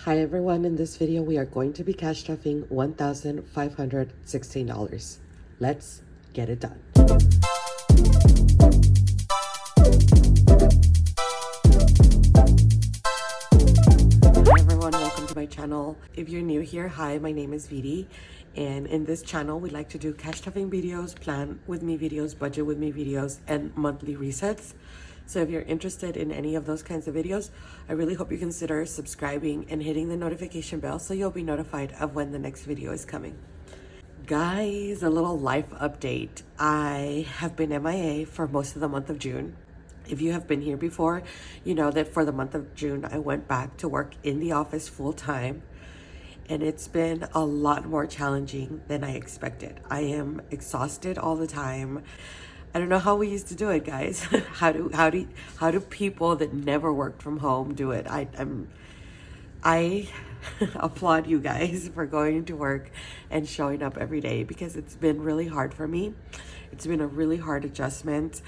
Hi everyone, in this video we are going to be cash stuffing $1,516. Let's get it done. Hi everyone, welcome to my channel. If you're new here, hi, my name is Vidi, and in this channel we like to do cash stuffing videos, plan with me videos, budget with me videos, and monthly resets. So if you're interested in any of those kinds of videos, I really hope you consider subscribing and hitting the notification bell so you'll be notified of when the next video is coming. Guys, a little life update. I have been MIA for most of the month of June. If you have been here before, you know that for the month of June, I went back to work in the office full time. And it's been a lot more challenging than I expected. I am exhausted all the time. I don't know how we used to do it, guys. How do people that never worked from home do it? I applaud you guys for going to work and showing up every day, because it's been really hard for me. It's been a really hard adjustment,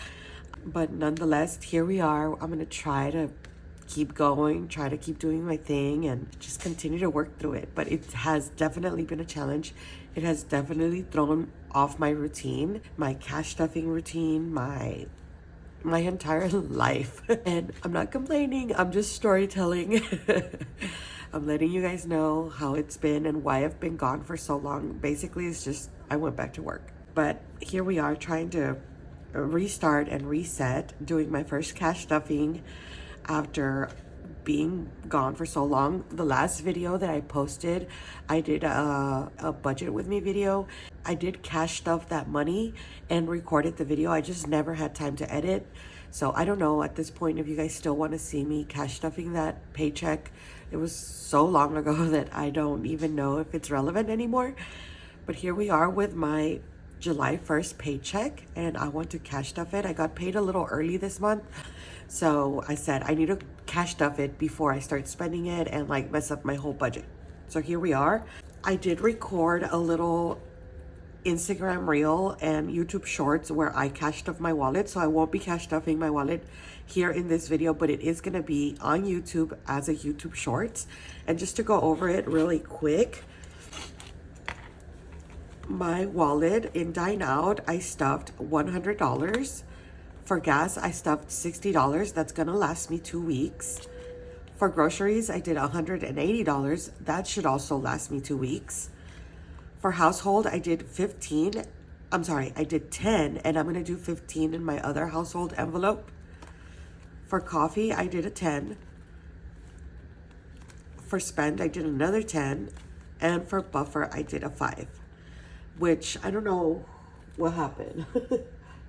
but nonetheless, here we are. I'm gonna try to keep going, try to keep doing my thing, and just continue to work through it. But it has definitely been a challenge. It has definitely thrown off my routine, my cash stuffing routine, my entire life. And I'm not complaining, I'm just storytelling. I'm letting you guys know how it's been and why I've been gone for so long. Basically, it's just I went back to work. But here we are trying to restart and reset, doing my first cash stuffing after being gone for so long. The last video that I posted, I did a budget with me video. I did cash stuff that money and recorded the video. I just never had time to edit. So I don't know at this point if you guys still want to see me cash stuffing that paycheck. It was so long ago that I don't even know if it's relevant anymore. But here we are with my July 1st paycheck, and I want to cash stuff it. I got paid a little early this month, so I said I need to cash stuff it before I start spending it and like mess up my whole budget. So here we are. I did record a little Instagram reel and YouTube shorts where I cash stuff my wallet, so I won't be cash stuffing my wallet here in this video, but it is gonna be on YouTube as a YouTube shorts. And just to go over it really quick, my wallet in Dine Out, I stuffed $100. For gas, I stuffed $60. That's gonna last me 2 weeks. For groceries, I did $180. That should also last me 2 weeks. For household, I did 10, and I'm gonna do 15 in my other household envelope. For coffee, I did a 10. For spend, I did another 10. And for buffer, I did a 5. Which, I don't know what happened.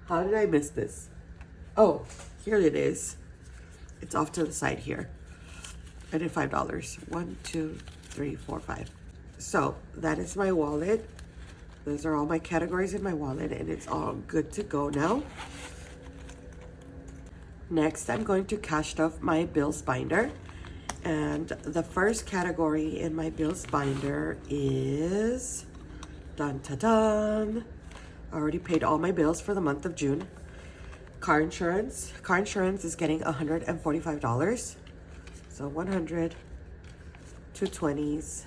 How did I miss this? Oh, here it is. It's off to the side here. I did $5. 1, 2, 3, 4, 5. So that is my wallet. Those are all my categories in my wallet, and it's all good to go now. Next, I'm going to cash stuff my bills binder. And the first category in my bills binder is, dun ta dun. I already paid all my bills for the month of June. Car insurance. Car insurance is getting $145. So 100, 220s,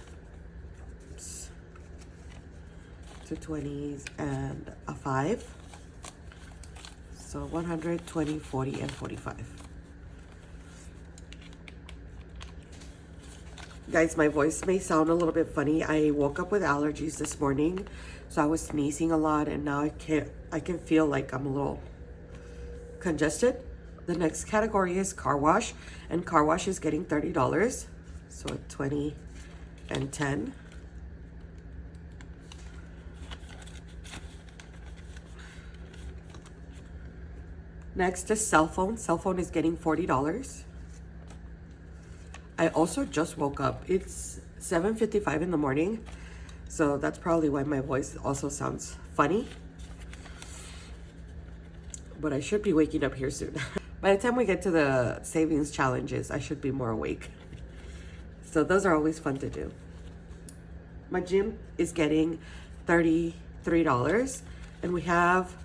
220s, and a 5. So 100, 20, 40, and 45. Guys, my voice may sound a little bit funny. I woke up with allergies this morning, so I was sneezing a lot, and now I can feel like I'm a little congested. The next category is car wash, and car wash is getting $30. So 20 and 10. Next is cell phone. Cell phone is getting $40. I also just woke up. It's 7:55 in the morning, so that's probably why my voice also sounds funny. But I should be waking up here soon. By the time we get to the savings challenges, I should be more awake. So those are always fun to do. My gym is getting $33, and we have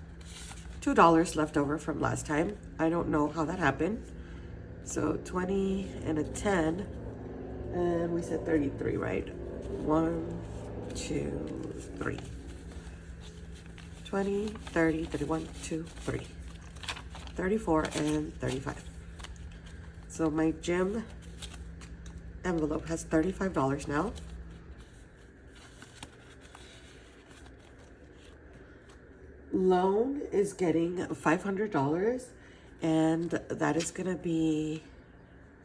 $2 left over from last time. I don't know how that happened. So 20 and a 10, And we said 33, right? 1, 2, 3. 20, 30, 31, 2, 3. 34 and 35. So my gym envelope has $35 now. Loan is getting $500, and that is gonna be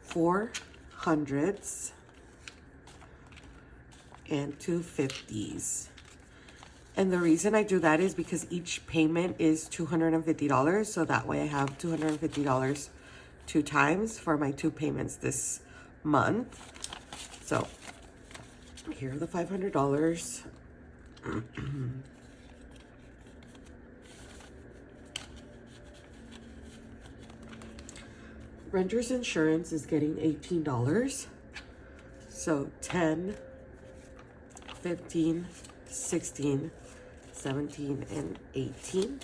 400s and 250s. And the reason I do that is because each payment is $250, so that way I have $250 2 times for my 2 payments this month. So here are the $500. Renter's insurance is getting $18. So 10, 15, 16, 17, and 18.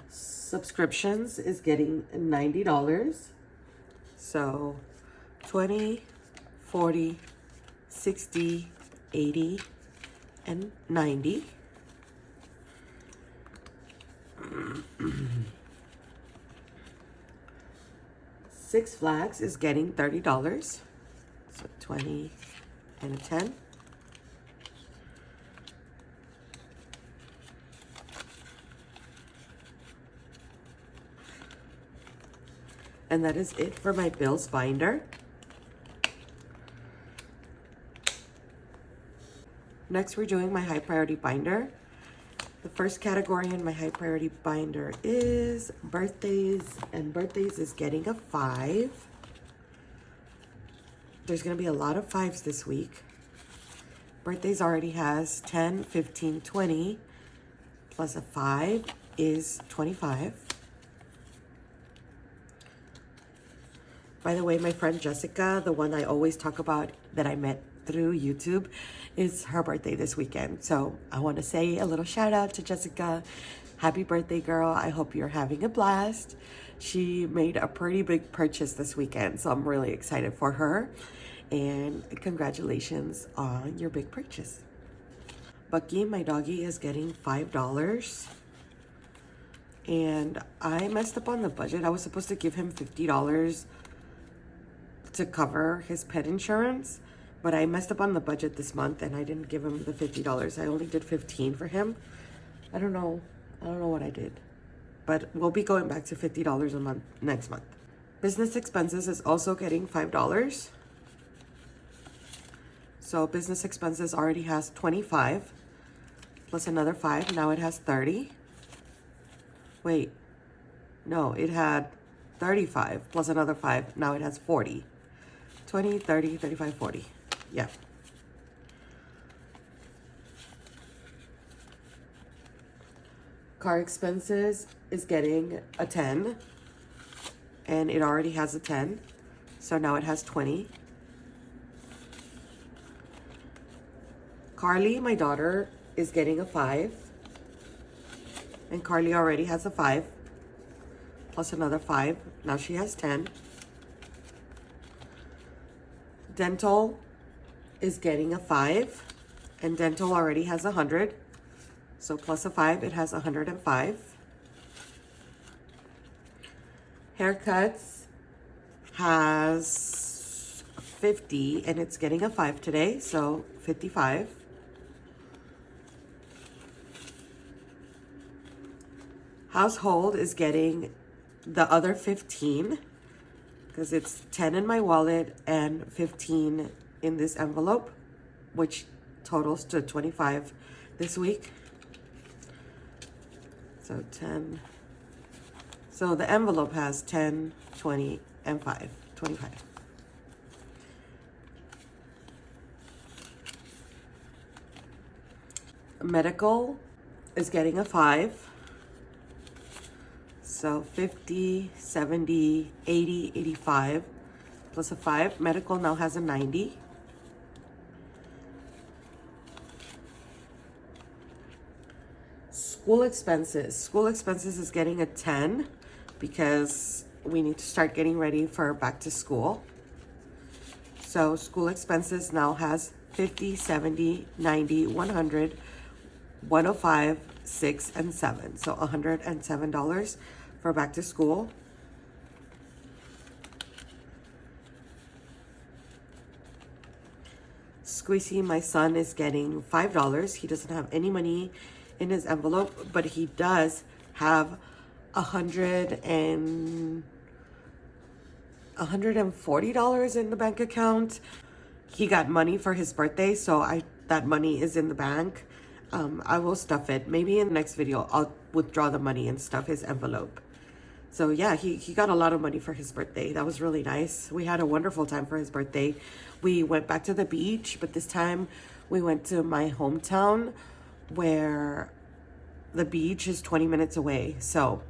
Subscriptions is getting $90. So 20, 40, 60, 80, and 90. Six Flags is getting $30. So 20 and a 10. And that is it for my bills binder. Next, we're doing my high priority binder. The first category in my high priority binder is birthdays, and birthdays is getting a 5. There's gonna be a lot of 5s this week. Birthdays already has 10, 15, 20, plus a 5 is 25. By the way, my friend Jessica, the one I always talk about that I met through YouTube, is her birthday this weekend. So I want to say a little shout out to Jessica. Happy birthday, girl. I hope you're having a blast. She made a pretty big purchase this weekend, so I'm really excited for her. And congratulations on your big purchase. Bucky, my doggy, is getting $5. And I messed up on the budget. I was supposed to give him $50 to cover his pet insurance, but I messed up on the budget this month and I didn't give him the $50. I only did 15 for him. I don't know what I did, but we'll be going back to $50 a month next month. Business expenses is also getting $5. So business expenses already has 25 plus another 5. Now it has 30. Wait, no, it had 35 plus another 5. Now it has 40. 20, 30, 35, 40. Yeah. Car expenses is getting a 10. And it already has a 10. So now it has 20. Carly, my daughter, is getting a 5. And Carly already has a 5. Plus another 5. Now she has 10. Dental is getting a 5, and dental already has 100. So plus a 5, it has 105. Haircuts has 50, and it's getting a 5 today, so 55. Household is getting the other 15. Because it's 10 in my wallet and 15 in this envelope, which totals to 25 this week. So 10. So the envelope has 10, 20, and 5, 25. Medical is getting a 5. So 50, 70, 80, 85, plus a 5. Medical now has a 90. School expenses. School expenses is getting a 10 because we need to start getting ready for back to school. So school expenses now has 50, 70, 90, 100, 105, 6, and 7. So $107 for back to school. Squeezy, my son, is getting $5. He doesn't have any money in his envelope, but he does have $140 in the bank account. He got money for his birthday, so that money is in the bank. I will stuff it. Maybe in the next video, I'll withdraw the money and stuff his envelope. So yeah, he got a lot of money for his birthday. That was really nice. We had a wonderful time for his birthday. We went back to the beach, but this time we went to my hometown where the beach is 20 minutes away. So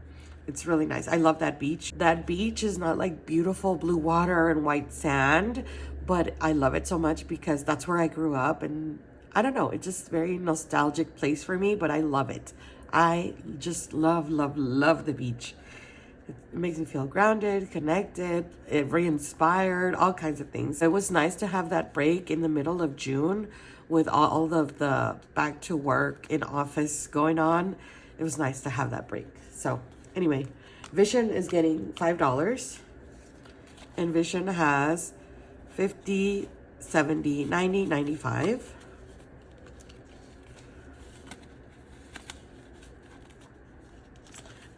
it's really nice. I love that beach. That beach is not like beautiful blue water and white sand, but I love it so much because that's where I grew up. And I don't know, it's just a very nostalgic place for me, but I love it. I just love, love, love the beach. It makes me feel grounded, connected, re-inspired, all kinds of things. It was nice to have that break in the middle of June with all of the back to work in office going on. It was nice to have that break. So anyway, Vision is getting $5. And Vision has 50, 70, 90, 95.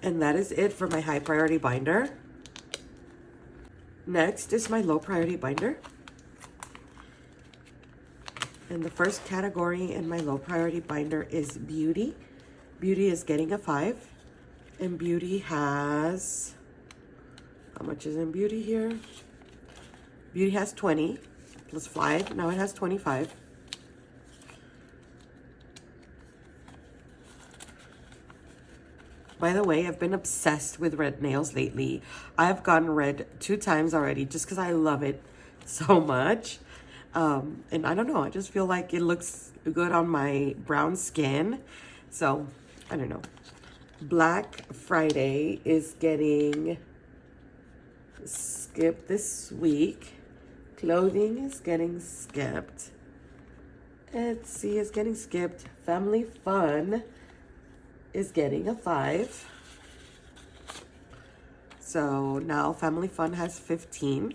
And that is it for my high priority binder. Next is my low priority binder. And the first category in my low priority binder is beauty. Beauty is getting a 5. And beauty has, how much is in beauty here? Beauty has 20 plus 5. Now it has 25. By the way, I've been obsessed with red nails lately. I've gotten red 2 times already just because I love it so much. And I don't know, I just feel like it looks good on my brown skin. So, I don't know. Black Friday is getting skipped this week. Clothing is getting skipped. Etsy is getting skipped. Family Fun is getting a 5. So now Family Fun has 15.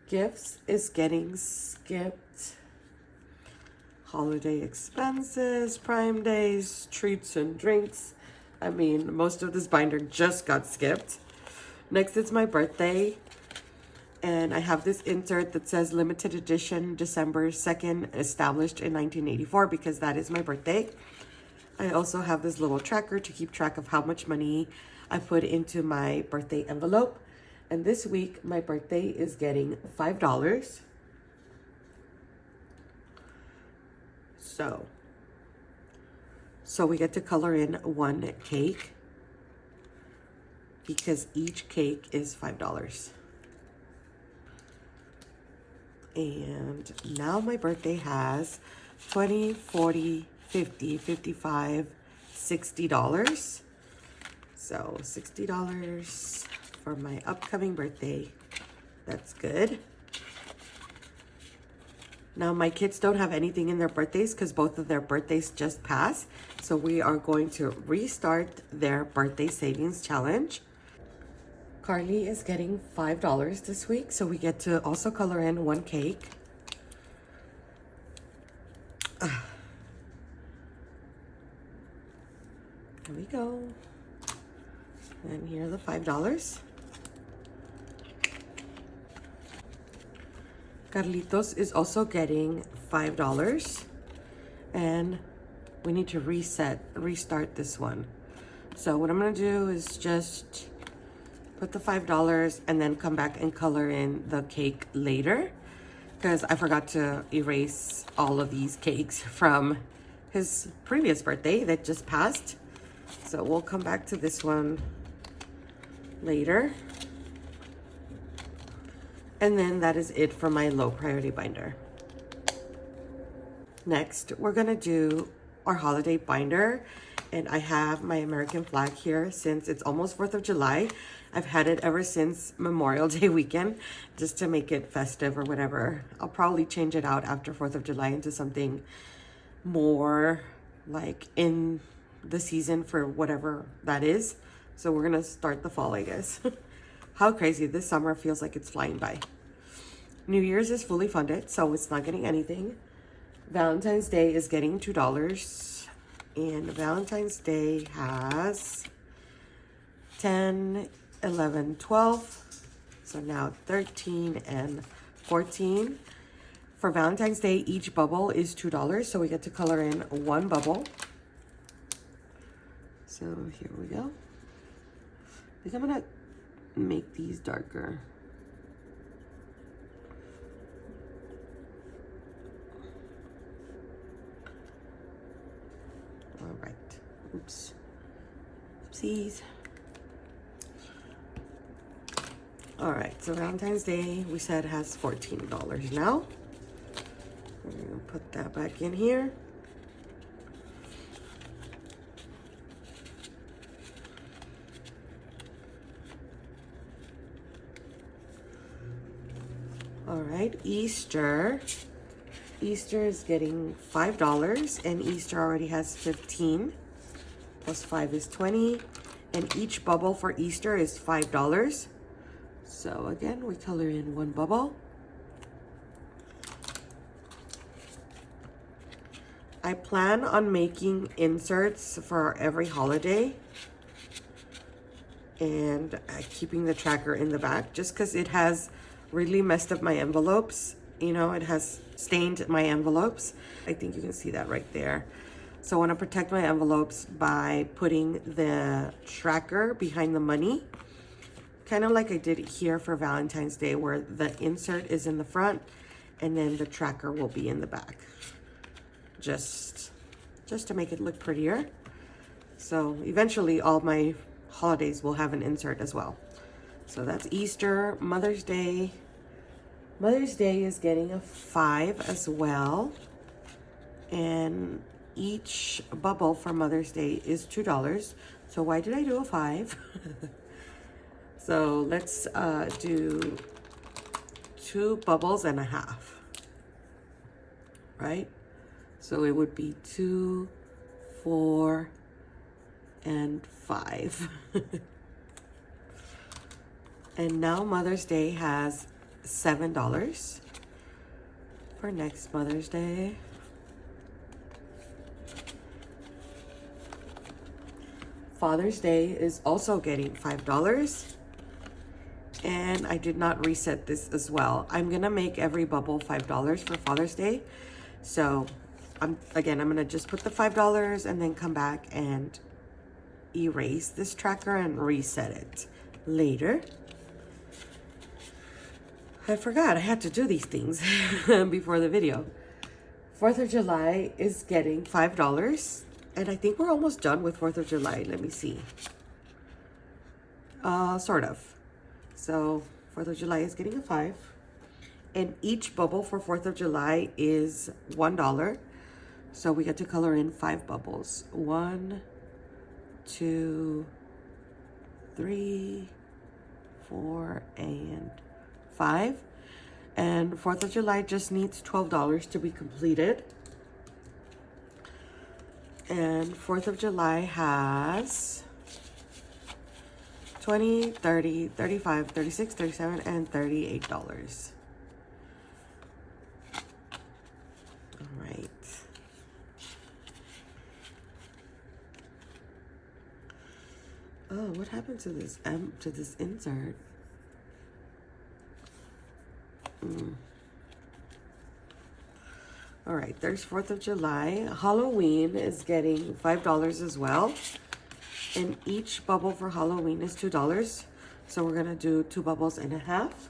Gifts is getting skipped. Holiday expenses, Prime Days, treats and drinks. I mean, most of this binder just got skipped. Next, it's my birthday. And I have this insert that says limited edition December 2nd, established in 1984, because that is my birthday. I also have this little tracker to keep track of how much money I put into my birthday envelope. And this week, my birthday is getting $5. So we get to color in 1 cake because each cake is $5. And now my birthday has $20, $40, $50, $55, $60. So $60 for my upcoming birthday. That's good. Now my kids don't have anything in their birthdays because both of their birthdays just passed. So we are going to restart their birthday savings challenge. Carly is getting $5 this week, so we get to also color in 1 cake. There we go. And here are the $5. Carlitos is also getting $5. And we need to restart this one. So what I'm gonna do is just put the $5 and then come back and color in the cake later because I forgot to erase all of these cakes from his previous birthday that just passed. So we'll come back to this one later. And then that is it for my low priority binder. Next, we're gonna do our holiday binder. And I have my American flag here since it's almost 4th of July. I've had it ever since Memorial Day weekend, just to make it festive or whatever. I'll probably change it out after 4th of July into something more like in the season for whatever that is. So we're gonna start the fall, I guess. How crazy, this summer feels like it's flying by. New Year's is fully funded, so it's not getting anything. Valentine's Day is getting $2. And Valentine's Day has 10, 11, 12. So now 13 and 14. For Valentine's Day, each bubble is $2. So we get to color in one bubble. So here we go. I think I'm gonna make these darker. All right. Oops. Oopsies. All right. So Valentine's Day, we said, has $14 now. We're going to put that back in here. All right. Easter. Easter is getting $5, and Easter already has 15. Plus 5 is 20. And each bubble for Easter is $5. So again, we color in one bubble. I plan on making inserts for every holiday and keeping the tracker in the back, just because it has really messed up my envelopes. You know, it has stained my envelopes. I think you can see that right there. So I want to protect my envelopes by putting the tracker behind the money, kind of like I did here for Valentine's Day, where the insert is in the front and then the tracker will be in the back, just to make it look prettier. So eventually all my holidays will have an insert as well. So that's Easter. Mother's Day. Mother's Day is getting a 5 as well. And each bubble for Mother's Day is $2. So why did I do a 5? So let's do 2 bubbles and a half, right? So it would be 2, 4, and 5. And now Mother's Day has $7 for next Mother's Day. Father's Day is also getting $5. And I did not reset this as well. I'm gonna make every bubble $5 for Father's Day. So I'm gonna just put the $5 and then come back and erase this tracker and reset it later. I forgot I had to do these things before the video. 4th of July is getting $5. And I think we're almost done with 4th of July. Let me see. Sort of. So 4th of July is getting a 5. And each bubble for 4th of July is $1. So we get to color in 5 bubbles. 1, 2, 3, 4, and 5. And 4th of July just needs $12 to be completed. And 4th of July has 20, 30, 35, 36, 37, and $38. All right. Oh, what happened to this insert? All right, there's 4th of July. Halloween is getting $5 as well. And each bubble for Halloween is $2. So we're gonna do 2 bubbles and a half.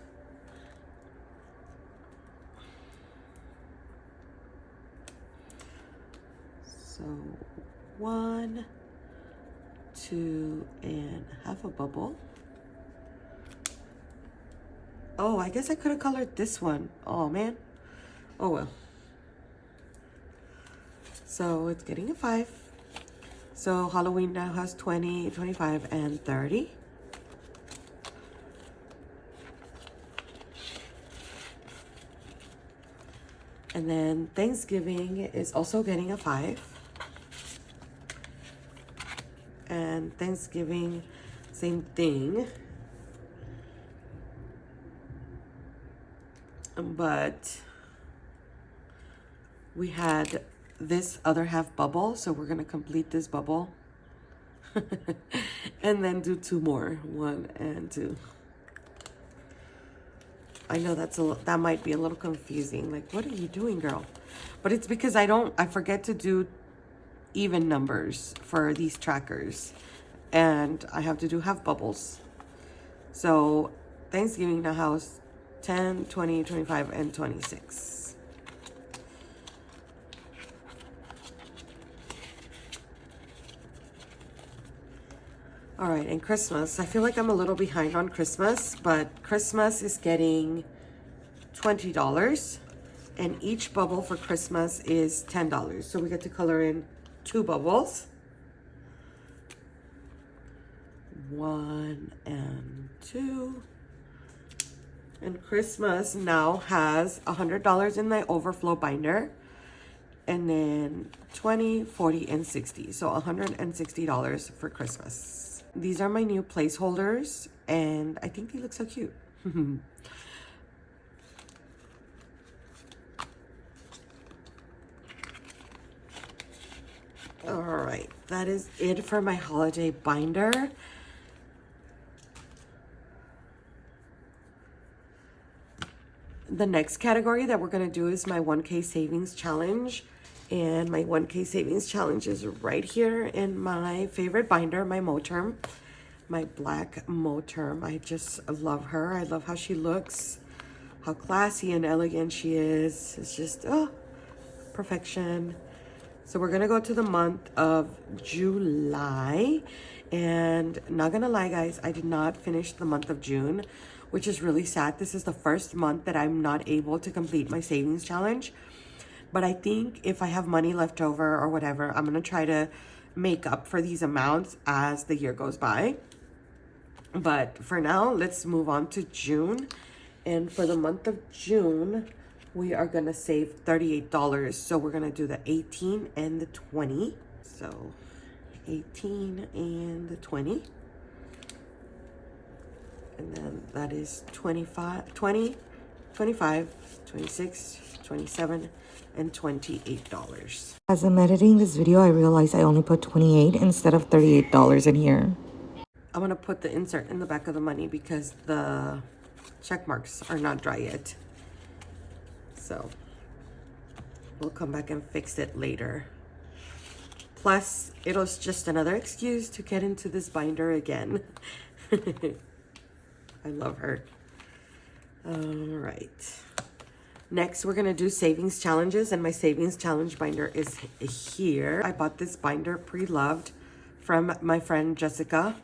So 1, 2, and half a bubble. Oh, I guess I could have colored this one. Oh, man. Oh, well. So it's getting a 5. So Halloween now has 20, 25, and 30. And then Thanksgiving is also getting a 5. And Thanksgiving, same thing. But we had this other half bubble, so we're gonna complete this bubble and then do 2 more, 1 and 2. I know that might be a little confusing, like, what are you doing, girl? But it's because I forget to do even numbers for these trackers, and I have to do half bubbles. So Thanksgiving now has 10, 20, 25, and 26. All right, and Christmas. I feel like I'm a little behind on Christmas, but Christmas is getting $20, and each bubble for Christmas is $10. So we get to color in 2 bubbles. 1 and 2. And Christmas now has $100 in my overflow binder, and then 20, 40, and 60. So $160 for Christmas. These are my new placeholders, and I think they look so cute. All right, that is it for my holiday binder. The next category that we're gonna do is my 1K savings challenge. And my 1K savings challenge is right here in my favorite binder, my Moterm, my black Moterm. I just love her. I love how she looks, how classy and elegant she is. It's just, oh, perfection. So we're gonna go to the month of July. And not gonna lie, guys, I did not finish the month of June, which is really sad. This is the first month that I'm not able to complete my savings challenge. But I think if I have money left over or whatever, I'm gonna try to make up for these amounts as the year goes by. But for now, let's move on to June. And for the month of June, we are gonna save $38. So we're gonna do the 18 and the 20. So 18 and the 20. And then that is 25, 20, 25, 26, 27, and $28. As I'm editing this video, I realized I only put $28 instead of $38 in here. I'm gonna put the insert in the back of the money because the check marks are not dry yet. So we'll come back and fix it later. Plus, it was just another excuse to get into this binder again. I love her. All right. Next, we're gonna do savings challenges, and my savings challenge binder is here. I bought this binder pre-loved from my friend Jessica.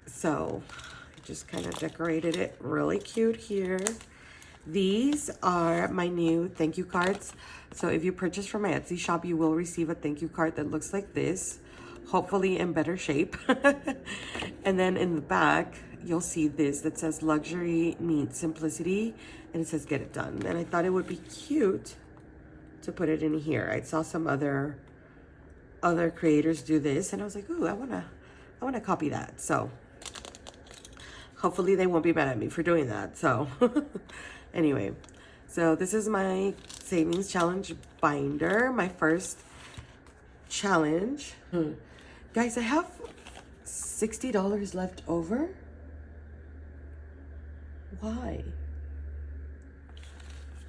So I just kind of decorated it really cute here. These are my new thank you cards. So if you purchase from my Etsy shop, you will receive a thank you card that looks like this, hopefully in better shape. And then in the back, you'll see this that says luxury meets simplicity, and it says get it done. And I thought it would be cute to put it in here. I saw some other creators do this, and I was like, ooh, I wanna copy that. So hopefully they won't be mad at me for doing that. So anyway, so this is my savings challenge binder, my first challenge. Guys, I have $60 left over. Why?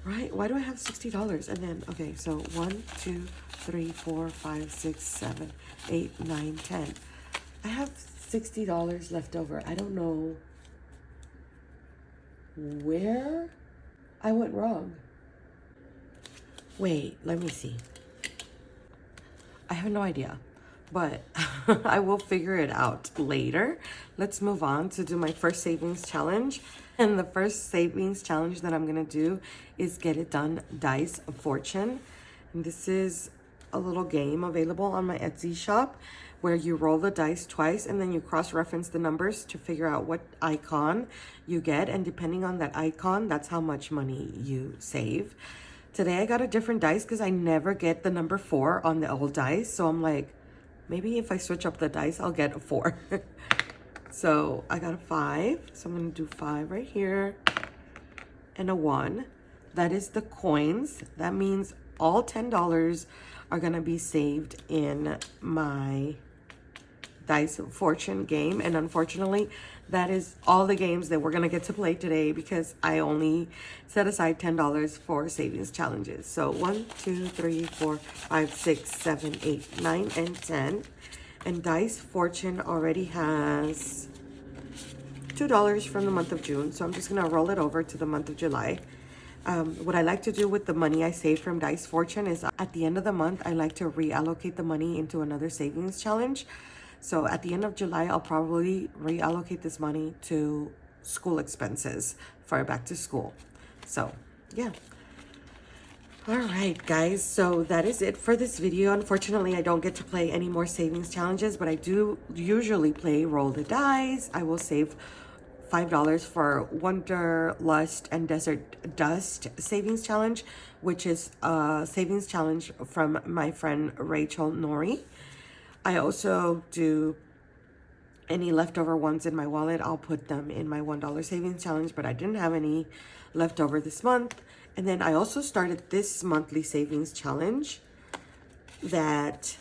Right? Why do I have $60? And then, okay, so 1, 2, 3, 4, 5, 6, 7, 8, 9, 10. I have $60 left over. I don't know where I went wrong. Wait, let me see. I have no idea. but I will figure it out later. Let's move on to do my first savings challenge. And the first savings challenge that I'm gonna do is Get It Done Dice Fortune. And this is a little game available on my Etsy shop where you roll the dice twice and then you cross-reference the numbers to figure out what icon you get. And depending on that icon, that's how much money you save. Today I got a different dice because I never get the number 4 on the old dice. So I'm like, maybe if I switch up the dice, I'll get a 4. So I got a 5. So I'm going to do 5 right here. And a 1. That is the coins. That means all $10 are going to be saved in my Dice Fortune game. And unfortunately, that is all the games that we're going to get to play today because I only set aside $10 for savings challenges. So 1, 2, 3, 4, 5, 6, 7, 8, 9, and 10. And Dice Fortune already has $2 from the month of June. So I'm just going to roll it over to the month of July. What I like to do with the money I save from Dice Fortune is at the end of the month, I like to reallocate the money into another savings challenge. So at the end of July, I'll probably reallocate this money to school expenses for back to school. So yeah. All right, guys. So that is it for this video. Unfortunately, I don't get to play any more savings challenges, but I do usually play Roll the Dice. I will save $5 for Wanderlust and Desert Dust savings challenge, which is a savings challenge from my friend Rachel Nori. I also do any leftover ones in my wallet. I'll put them in my $1 savings challenge, but I didn't have any leftover this month. And then I also started this monthly savings challenge that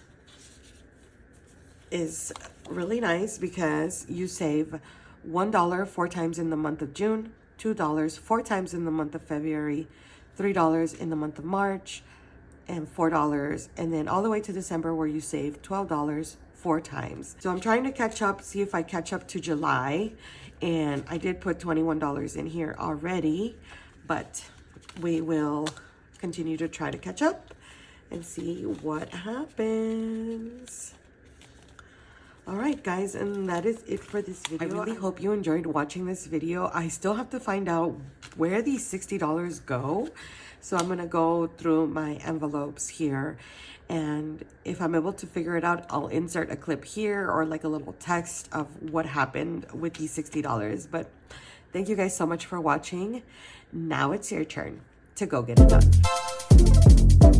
is really nice because you save $1 4 times in the month of June, $2 4 times in the month of February, $3 in the month of March, and $4, and then all the way to December where you save $12 4 times. So I'm trying to catch up, see if I catch up to July, and I did put $21 in here already, but we will continue to try to catch up and see what happens. All right, guys, and that is it for this video. I really hope you enjoyed watching this video. I still have to find out where these $60 go. So I'm gonna go through my envelopes here, and if I'm able to figure it out, I'll insert a clip here or like a little text of what happened with these $60. But thank you guys so much for watching. Now it's your turn to go get it done.